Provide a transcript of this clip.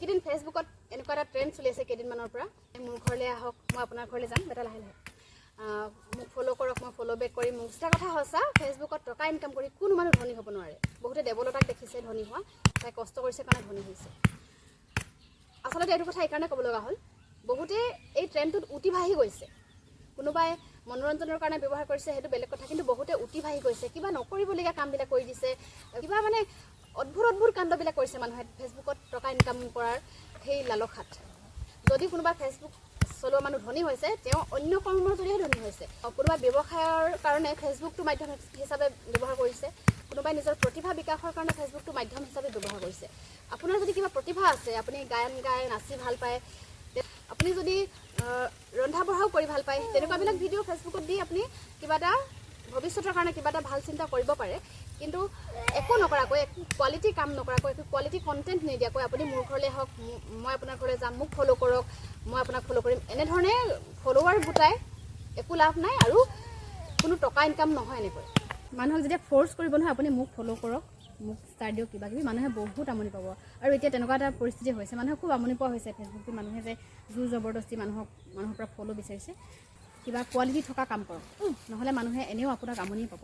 এইকেইদিন ফেচবুকত এনেকুৱা এটা ট্ৰেণ্ড চলি আছে কেইদিনমানৰ পৰা, মোৰ ঘৰলৈ আহক, মই আপোনাৰ ঘৰলৈ যাম, বেটা লাহে লাহে মোক ফ'ল' কৰক, মই ফ'ল' বেক কৰিম। মোক এটা কথা সঁচা, ফেচবুকত টকা ইনকাম কৰি কোনো মানুহ ধনী হ'ব নোৱাৰে। বহুতে দেৱলতাক দেখিছে ধনী হোৱা, তাই কষ্ট কৰিছে কাৰণে ধনী হৈছে। আচলতে এইটো কথা এইকাৰণে ক'ব লগা হ'ল, বহুতে এই ট্ৰেণ্ডটোত উটি ভাহি গৈছে। কোনোবাই মনোৰঞ্জনৰ কাৰণে ব্যৱহাৰ কৰিছে, সেইটো বেলেগ কথা, কিন্তু বহুতে উটি ভাহি গৈছে, কিবা নকৰিবলগীয়া কামবিলাক কৰি দিছে, কিবা মানে অদ্ভুত কাণ্ডবিলাক কৰিছে মানুহে ফেচবুকত টকা ইনকাম কৰাৰ সেই লালসাত। যদি কোনোবা ফেচবুক চলোৱা মানুহ ধনী হৈছে, তেওঁ অন্য কৰ্মৰ জৰিয়তে ধনী হৈছে। কোনোবাই ব্যৱসায়ৰ কাৰণে ফেচবুকটো মাধ্যম হিচাপে ব্যৱহাৰ কৰিছে, কোনোবাই নিজৰ প্ৰতিভা বিকাশৰ কাৰণে ফেচবুকটো মাধ্যম হিচাপে ব্যৱহাৰ কৰিছে। আপোনাৰ যদি কিবা প্ৰতিভা আছে, আপুনি গায়ন গায়, নাচি ভাল পায়, আপুনি যদি ৰন্ধা বঢ়াও কৰি ভাল পায়, তেনেকুৱাবিলাক ভিডিঅ' ফেচবুকত দি আপুনি কিবা এটা ভৱিষ্যতৰ কাৰণে কিবা এটা ভাল চিন্তা কৰিব পাৰে। কিন্তু একো নকৰাকৈ, একো কোৱালিটি কাম নকৰাকৈ, একো কোৱালিটি কণ্টেণ্ট নিদিয়াকৈ আপুনি মোৰ ঘৰলৈ আহক, মই আপোনাৰ ঘৰলৈ যাম, মোক ফ'ল' কৰক, মই আপোনাক ফ'ল' কৰিম, এনেধৰণে ফ'ল'ৱাৰ গোটাই একো লাভ নাই আৰু কোনো টকা ইনকাম নহয়। এনেকৈ মানুহক যেতিয়া ফ'ৰ্চ কৰিব নহয় আপুনি মোক ফ'ল' কৰক, মোক ষ্টাৰ দিয়ক, কিবা কিবি, মানুহে বহুত আমনি পাব। আৰু এতিয়া তেনেকুৱা এটা পৰিস্থিতি হৈছে, মানুহে খুব আমনি পোৱা হৈছে ফেচবুকত। মানুহে যে জোৰ জবৰদস্তি মানুহৰ পৰা ফ'ল' বিচাৰিছে। কিবা কোৱালিটি থকা কাম কৰক, নহ'লে মানুহে এনেও আপোনাক আমনি পাব।